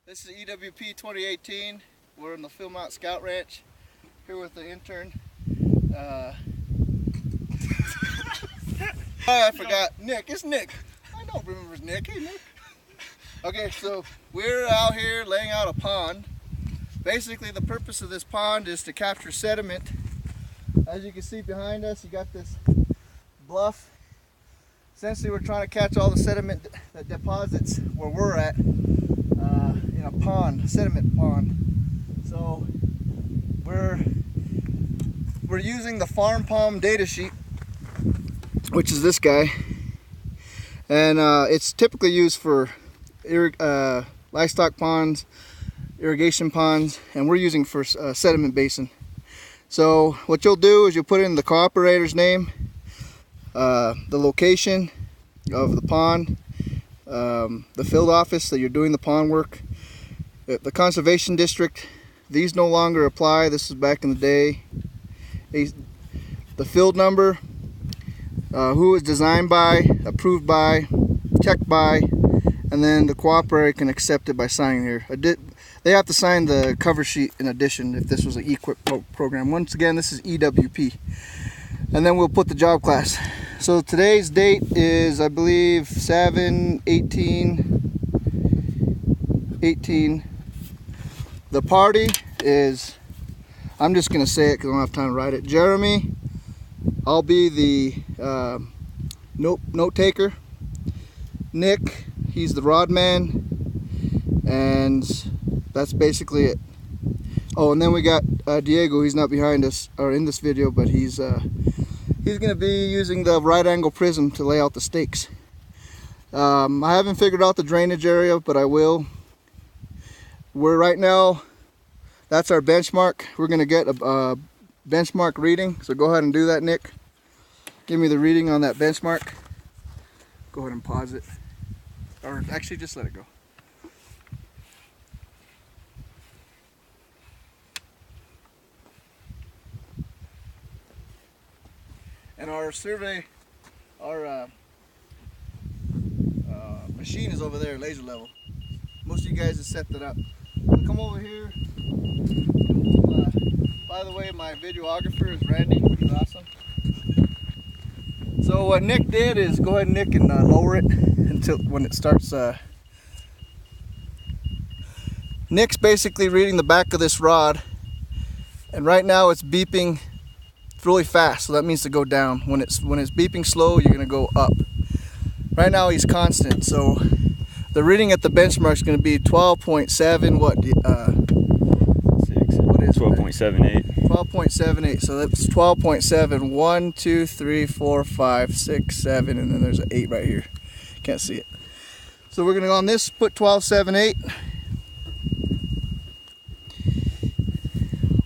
This is EWP 2018. We're in the Philmont Scout Ranch here with the intern. I forgot. Nick. It's Nick. I don't remember his Nick. Hey, Nick. Okay, so we're out here laying out a pond. Basically, the purpose of this pond is to capture sediment. As you can see behind us, you got this bluff. Essentially, we're trying to catch all the sediment that deposits where we're at in a pond, a sediment pond. So we're using the Farm Palm data sheet, which is this guy, and it's typically used for livestock ponds, irrigation ponds, and we're using for sediment basin. So what you'll do is you'll put in the cooperator's name, the location of the pond, the field office that you're doing the pond work, the conservation district. These no longer apply. This is back in the day. The field number, who was designed by, approved by, checked by, and then the cooperator can accept it by signing here. They have to sign the cover sheet in addition if this was an EQIP program. Once again, this is EWP. And then we'll put the job class. So today's date is, I believe, 7/18. The party is, I'm just going to say it because I don't have time to write it. Jeremy, I'll be the note taker. Nick, he's the rod man. And that's basically it. Oh, and then we got Diego. He's not behind us or in this video, but he's going to be using the right angle prism to lay out the stakes. I haven't figured out the drainage area, but I will. We're right now, that's our benchmark. We're going to get a benchmark reading. So go ahead and do that, Nick. Give me the reading on that benchmark. Go ahead and pause it. Or actually, just let it go. And our survey, our machine is over there, laser level. Most of you guys have set that up. We'll come over here. By the way, my videographer is Randy. He's awesome. So what Nick did is go ahead, Nick, and lower it until when it starts. Nick's basically reading the back of this rod, and right now it's beeping really fast, so that means to go down. When it's beeping slow, you're gonna go up. Right now he's constant, so the reading at the benchmark is gonna be 12.7. What is 12.78. 12.78. So that's 12.7. 1, 2, 3, 4, 5, 6, 7, and then there's an 8 right here. Can't see it. So we're gonna go on this, put 12.78.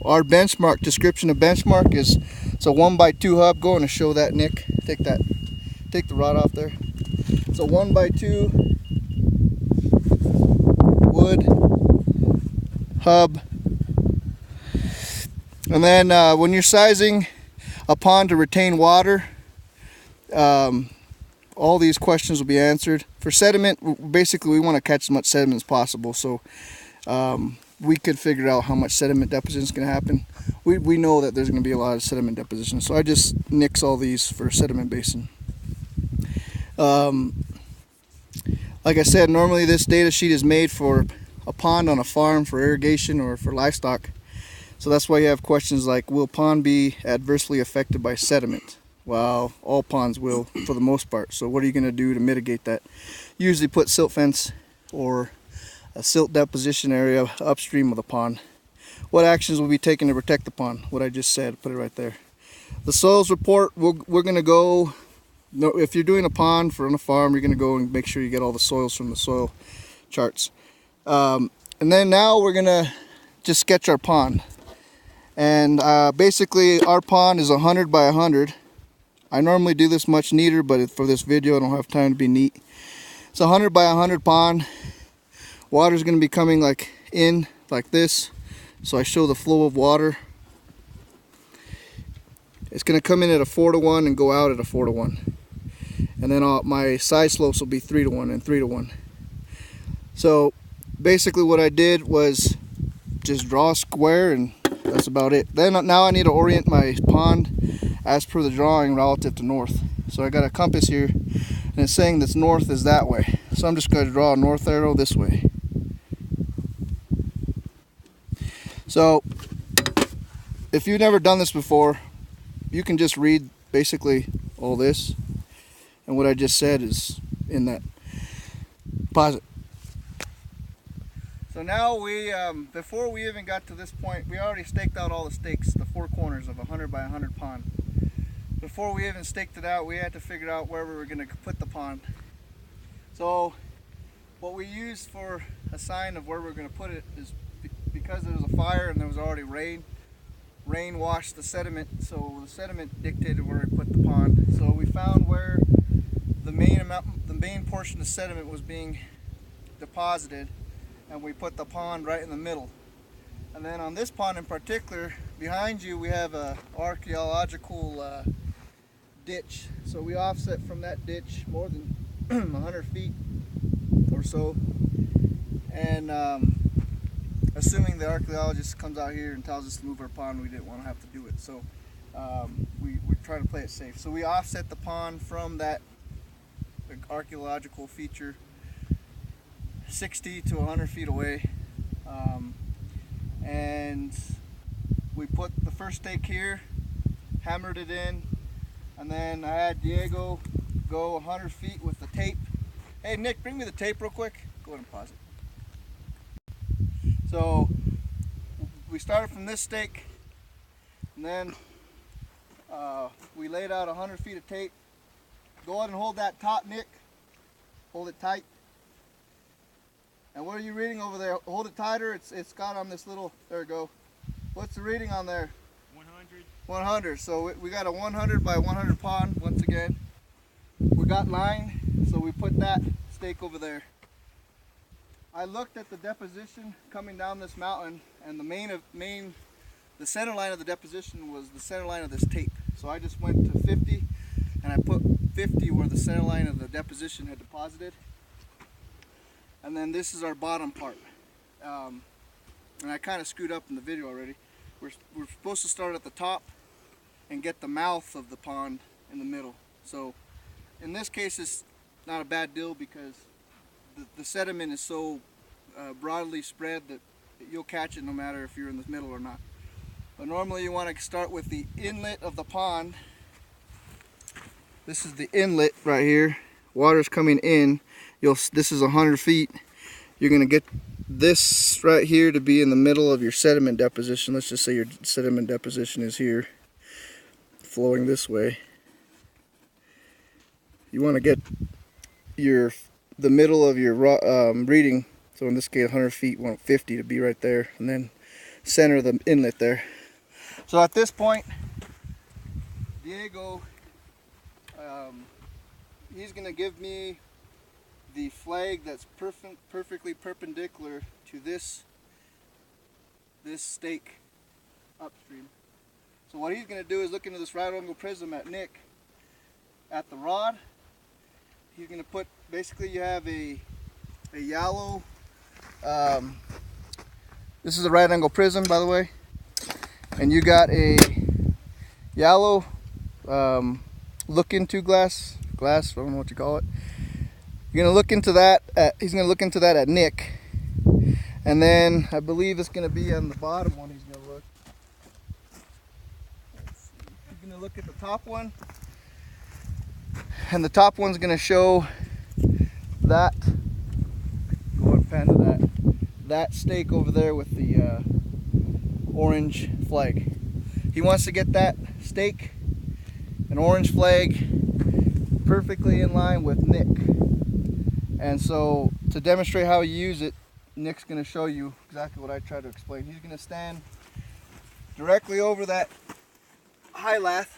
Our benchmark, description of benchmark is, it's a 1x2 hub. Go on and show that, Nick. Take the rod off there. It's a 1x2 wood hub. And then when you're sizing a pond to retain water, all these questions will be answered. For sediment, basically we want to catch as much sediment as possible. So we could figure out how much sediment deposition is going to happen. We know that there's going to be a lot of sediment deposition, so I just nix all these for sediment basin. Like I said, normally this data sheet is made for a pond on a farm for irrigation or for livestock. So that's why you have questions like, will pond be adversely affected by sediment? Well, all ponds will for the most part. So what are you going to do to mitigate that? Usually put silt fence or a silt deposition area upstream of the pond. What actions will be taken to protect the pond? What I just said, put it right there. The soils report, we're going to go, if you're doing a pond on a farm, you're going to go and make sure you get all the soils from the soil charts. And then now we're going to just sketch our pond. And basically our pond is 100 by 100. I normally do this much neater, but for this video I don't have time to be neat. It's a 100 by 100 pond. Water is going to be coming like this, so I show the flow of water. It's going to come in at a 4:1 and go out at a 4:1, and then my side slopes will be 3:1 and 3:1. So basically what I did was just draw a square, and that's about it. Then now I need to orient my pond as per the drawing relative to north. So I got a compass here, and it's saying that north is that way. So I'm just going to draw a north arrow this way. So if you've never done this before, you can just read basically all this, and what I just said is in that. Pause it. So now we, before we even got to this point, we already staked out all the stakes, the four corners of a 100 by 100 pond. Before we even staked it out, we had to figure out where we were going to put the pond. So what we used for a sign of where we're going to put it is, because there was a fire and there was already rain washed the sediment, so the sediment dictated where we put the pond. So we found where the main portion of sediment was being deposited, and we put the pond right in the middle. And then on this pond in particular, behind you we have a archaeological ditch. So we offset from that ditch more than 100 feet or so, and assuming the archaeologist comes out here and tells us to move our pond, we didn't want to have to do it. So we're trying to play it safe. So we offset the pond from that archaeological feature 60 to 100 feet away, and we put the first stake here, hammered it in, and then I had Diego go 100 feet with the tape. Hey Nick, bring me the tape real quick. Go ahead and pause it. So we started from this stake, and then we laid out 100 feet of tape. Go ahead and hold that taut, Nick. Hold it tight. And what are you reading over there? Hold it tighter. It's got on this little, there we go. What's the reading on there? 100. 100. So we got a 100 by 100 pond once again. We got line, so we put that stake over there. I looked at the deposition coming down this mountain, and the center line of the deposition was the center line of this tape. So I just went to 50, and I put 50 where the center line of the deposition had deposited. And then this is our bottom part. And I kind of screwed up in the video already. We're supposed to start at the top and get the mouth of the pond in the middle. So in this case, it's not a bad deal because the sediment is so broadly spread that you'll catch it no matter if you're in the middle or not. But normally you want to start with the inlet of the pond. This is the inlet right here. Water's coming in. This is 100 feet. You're going to get this right here to be in the middle of your sediment deposition. Let's just say your sediment deposition is here, flowing this way. You want to get the middle of your reading, so in this case 100 feet, you want 50 to be right there, and then center the inlet there. So at this point, Diego, he's going to give me the flag that's perfectly perpendicular to this stake upstream. So what he's going to do is look into this right angle prism at Nick at the rod. He's going to put, basically you have a yellow, this is a right angle prism by the way, and you got a yellow look into glass, I don't know what you call it. You're gonna look into that. He's gonna look into that at Nick, and then I believe it's gonna be on the bottom one. He's gonna look. He's gonna look at the top one, and the top one's gonna show that. Go and pan to that stake over there with the orange flag. He wants to get that stake, an orange flag, perfectly in line with Nick. And so to demonstrate how you use it, Nick's going to show you exactly what I tried to explain. He's going to stand directly over that high lath,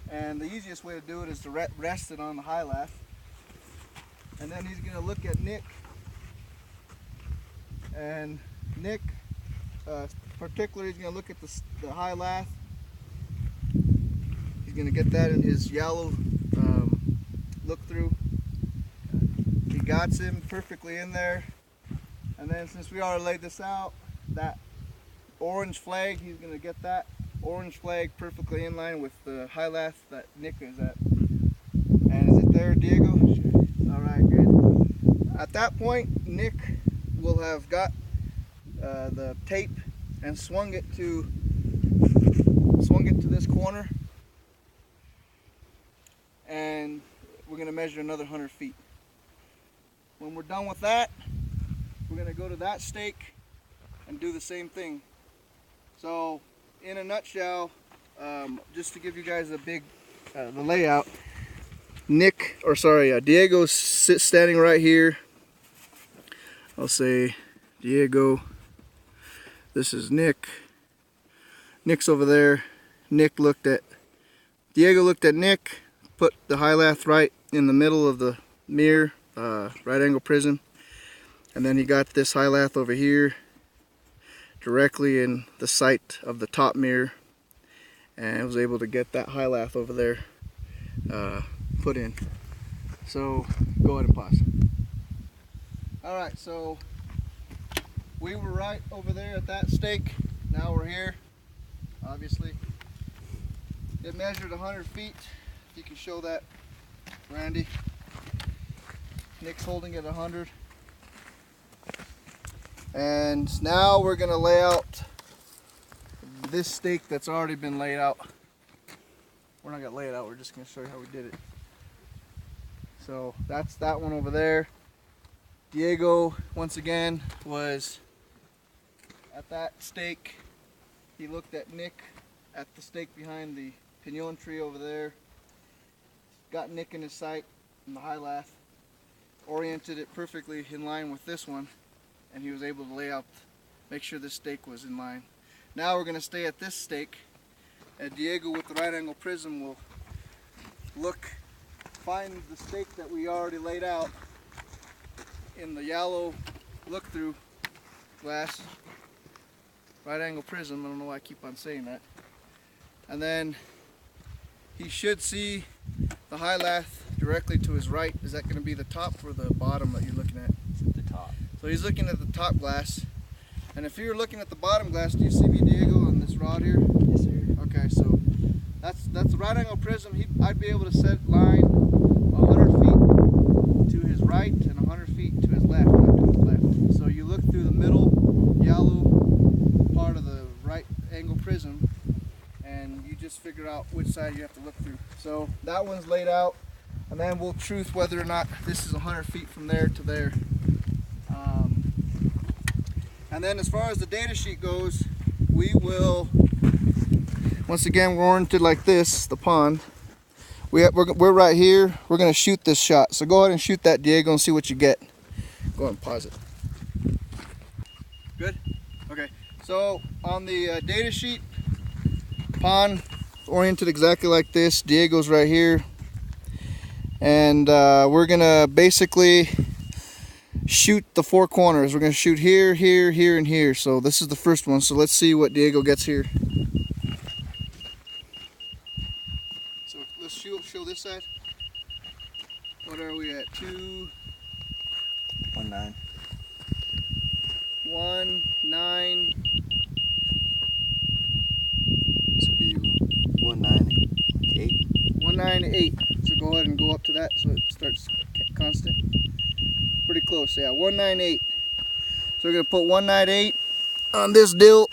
and the easiest way to do it is to rest it on the high lath. And then he's going to look at Nick, and Nick particularly, he's going to look at the high lath. He's going to get that in his yellow look through. He got him perfectly in there. And then since we already laid this out, that orange flag, he's going to get that orange flag perfectly in line with the high lath that Nick is at. And is it there, Diego? All right, good. At that point, Nick will have got the tape and swung it to this corner, and we're going to measure another 100 feet. When we're done with that, we're going to go to that stake and do the same thing. So in a nutshell, just to give you guys a big the layout, Diego's standing right here. I'll say Diego, this is Nick. Nick's over there. Diego looked at Nick, put the high lath right in the middle of the mirror, right angle prism, and then he got this high lath over here directly in the sight of the top mirror, and was able to get that high lath over there put in. So go ahead and pause. Alright, so we were right over there at that stake. Now we're here, obviously. It measured 100 feet. If you can show that, Randy. Nick's holding it 100. And now we're going to lay out this stake that's already been laid out. We're not going to lay it out, we're just going to show you how we did it. So that's that one over there. Diego, once again, was at that stake. He looked at Nick at the stake behind the pinon tree over there. Got Nick in his sight in the high lath. Oriented it perfectly in line with this one. And he was able to lay out, make sure this stake was in line. Now we're going to stay at this stake. And Diego with the right angle prism will find the stake that we already laid out in the yellow look-through glass, right angle prism. I don't know why I keep on saying that. And then he should see the high lath directly to his right. Is that going to be the top or the bottom that you're looking at? The top. So he's looking at the top glass. And if you're looking at the bottom glass, do you see me, Diego, on this rod here? Yes, sir. Okay, so that's the right angle prism. I'd be able to set line 100 feet to his right and 100 feet to his left, not to his left. So you look through the middle yellow part of the right angle prism, and you just figure out which side you have to look through. So that one's laid out, and then we'll truth whether or not this is 100 feet from there to there. And then as far as the data sheet goes, we will, once again, we're oriented like this, the pond. We're right here. We're going to shoot this shot. So go ahead and shoot that, Diego, and see what you get. Go ahead and pause it. Good? Okay. So on the data sheet, pond oriented exactly like this. Diego's right here. And we're going to basically shoot the four corners. We're going to shoot here, here, here, and here. So this is the first one. So let's see what Diego gets here. So let's show this side. What are we at? 2 19. 19. This would be 198. 198. So go ahead and go up to that so it starts constant. Pretty close, yeah. 198. So we're gonna put 198 on this dill,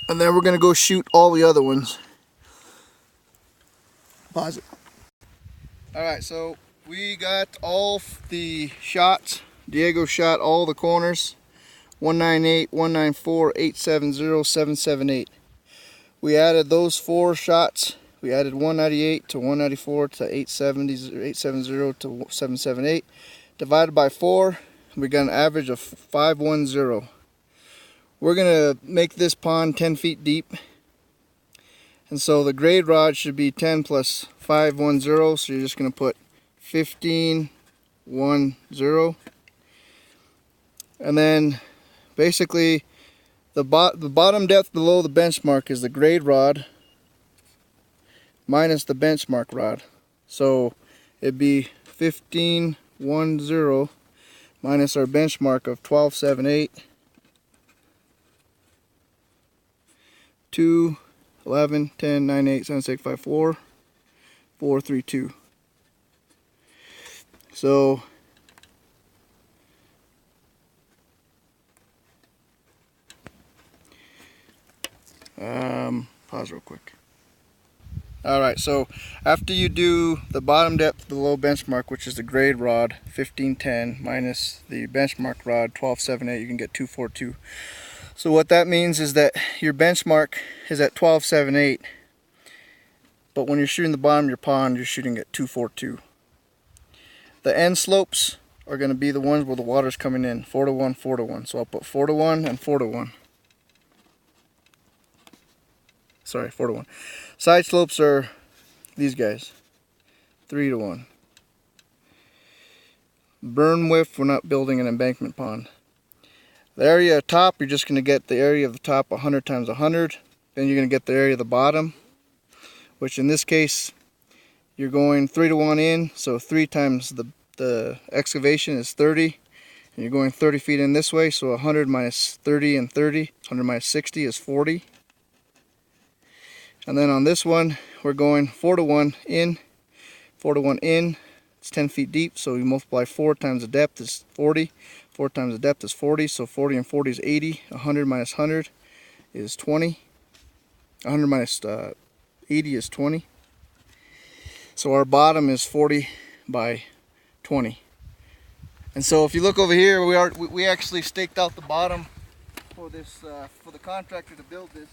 and then we're gonna go shoot all the other ones. Pause it. All right, so we got all the shots. Diego shot all the corners. 198, 194, 870, 778. We added those 4 shots. We added 198 to 194 to 870, 870 to 778. Divided by 4, we got an average of 510. We're going to make this pond 10 feet deep. And so the grade rod should be 10 plus 510. So you're just going to put 1510. And then basically the bottom depth below the benchmark is the grade rod minus the benchmark rod. So it'd be 1510 2.10 minus our benchmark of 12.78. 2, 11, 10, 9, 8, 7, 6, 5, 4, 4, 3, 2. So pause real quick. Alright, so after you do the bottom depth below benchmark, which is the grade rod 1510 minus the benchmark rod 12.78, you can get 2.42. So what that means is that your benchmark is at 12.78, but when you're shooting the bottom of your pond, you're shooting at 2.42. The end slopes are going to be the ones where the water's coming in, 4 to 1, 4 to 1. So I'll put 4 to 1 and 4 to 1. Sorry, 4 to 1. Side slopes are these guys, 3 to 1. Burn width, we're not building an embankment pond. The area of top, you're just going to get the area of the top 100 times 100. Then you're going to get the area of the bottom, which in this case, you're going 3 to 1 in, so 3 times the excavation is 30. And you're going 30 feet in this way, so 100 minus 30 and 30, 100 minus 60 is 40. And then on this one, we're going 4 to 1 in, 4 to 1 in. It's 10 feet deep, so you multiply 4 times the depth is 40. 4 times the depth is 40, so 40 and 40 is 80. 100 minus 100 is 20. 100 minus 80 is 20. So our bottom is 40 by 20. And so if you look over here, we actually staked out the bottom for this for the contractor to build this.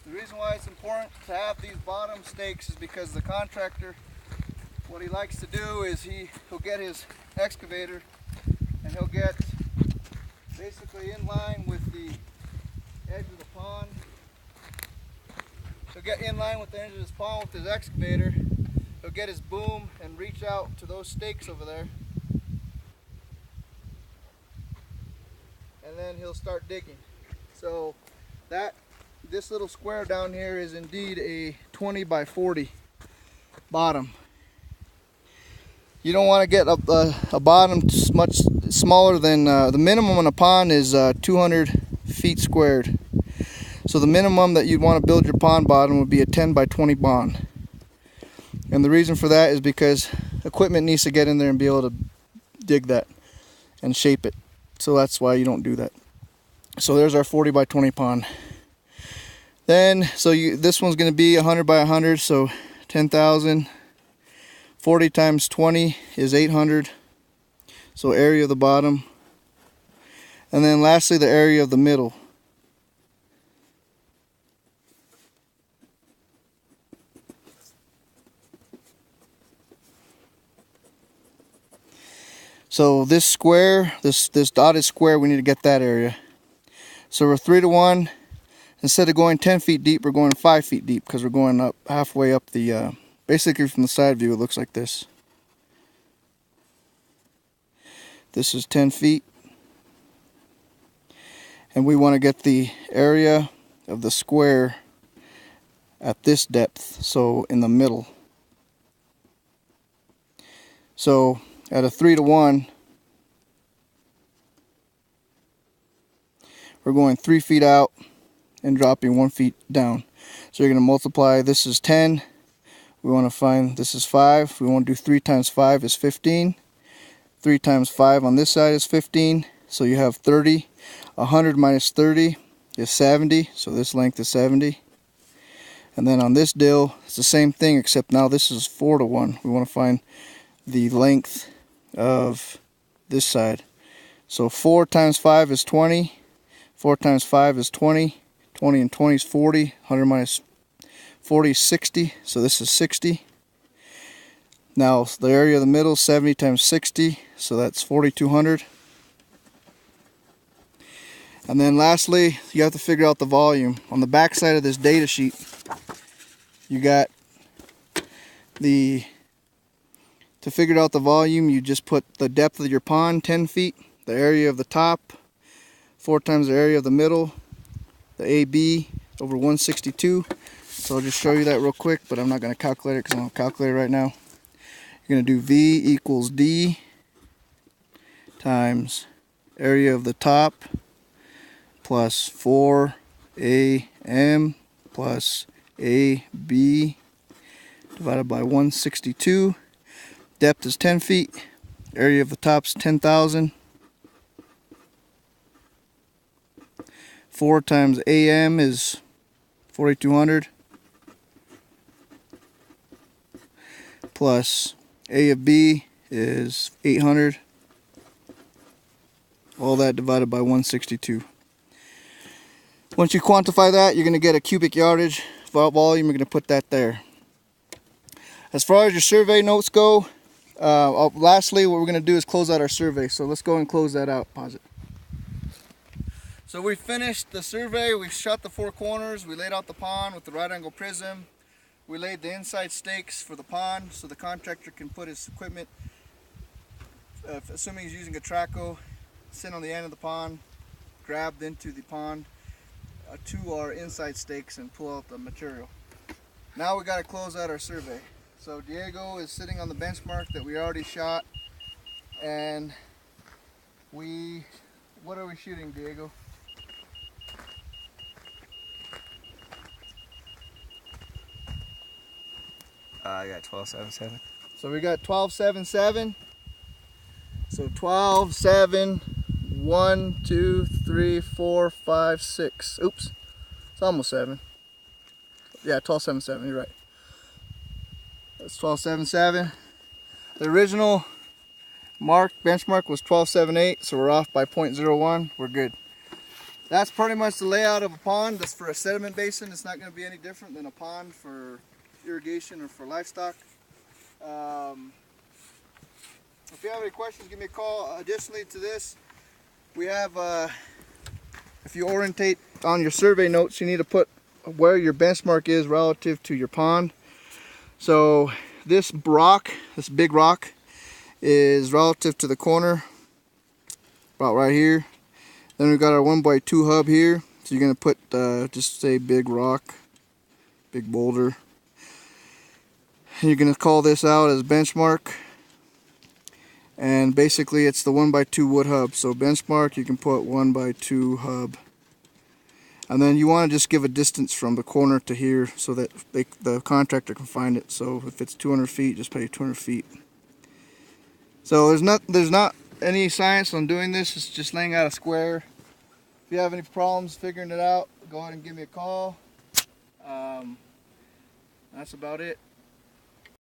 The reason why it's important to have these bottom stakes is because the contractor, what he likes to do is he'll get his excavator and he'll get basically in line with the edge of the pond. He'll get in line with the edge of his pond with his excavator. He'll get his boom and reach out to those stakes over there. And then he'll start digging. So this little square down here is indeed a 20 by 40 bottom. You don't want to get a bottom much smaller than the minimum on a pond is 200 feet squared. So the minimum that you'd want to build your pond bottom would be a 10 by 20 pond. And the reason for that is because equipment needs to get in there and be able to dig that and shape it. So that's why you don't do that. So there's our 40 by 20 pond. Then, this one's going to be 100 by 100, so 10,000. 40 times 20 is 800. So area of the bottom. And then lastly, the area of the middle. So this square, this dotted square, we need to get that area. So we're 3 to 1. Instead of going 10 feet deep, we're going 5 feet deep because we're going up halfway up the, basically from the side view, it looks like this. This is 10 feet. And we want to get the area of the square at this depth, so in the middle. So at a 3 to 1, we're going 3 feet out and dropping 1 feet down. So you're going to multiply, this is 10, we want to find, this is 5, we want to do 3 times 5 is 15, 3 times 5 on this side is 15, so you have 30, 100 minus 30 is 70, so this length is 70. And then on this dill, it's the same thing, except now this is 4 to 1. We want to find the length of this side. So 4 times 5 is 20, 4 times 5 is 20, 20 and 20 is 40, 100 minus 40 is 60, so this is 60. Now the area of the middle, 70 times 60, so that's 4,200. And then lastly, you have to figure out the volume. On the back side of this data sheet, you got to figure out the volume, you just put the depth of your pond, 10 feet, the area of the top, 4 times the area of the middle, the AB over 162. So I'll just show you that real quick, but I'm not going to calculate it because I don't have a calculator right now. you're going to do V equals D times area of the top plus 4AM plus AB divided by 162. Depth is 10 feet. Area of the top is 10,000. 4 times AM is 4,200. Plus A of B is 800. All that divided by 162. Once you quantify that, you're going to get a cubic yardage volume. You're going to put that there. As far as your survey notes go, lastly, what we're going to do is close out our survey. So let's go and close that out. Pause it. So we finished the survey. We shot the 4 corners. We laid out the pond with the right angle prism. We laid the inside stakes for the pond so the contractor can put his equipment, assuming he's using a Traco, sit on the end of the pond, grabbed into the pond to our inside stakes and pull out the material. Now we got to close out our survey. So Diego is sitting on the benchmark that we already shot, and what are we shooting, Diego? I got 12.77. So we got 12.77. So 12.7, 1, 2, 3, 4, 5, 6. Oops, it's almost 7. Yeah, 12.77. You're right. That's 12.77. The original benchmark was 12.78, so we're off by 0.01. We're good. That's pretty much the layout of a pond. That's for a sediment basin. It's not going to be any different than a pond for irrigation or for livestock. If you have any questions, give me a call. Additionally to this, we have, if you orientate on your survey notes, you need to put where your benchmark is relative to your pond. So this rock, this big rock, is relative to the corner, about right here. Then we've got our 1x2 hub here. So you're going to put, just say big rock, big boulder. You're going to call this out as benchmark. And basically it's the 1x2 wood hub. So benchmark, you can put 1x2 hub. And then you want to just give a distance from the corner to here so that the contractor can find it. So if it's 200 feet, just pay 200 feet. So there's not any science on doing this. It's just laying out a square. If you have any problems figuring it out, go ahead and give me a call. That's about it.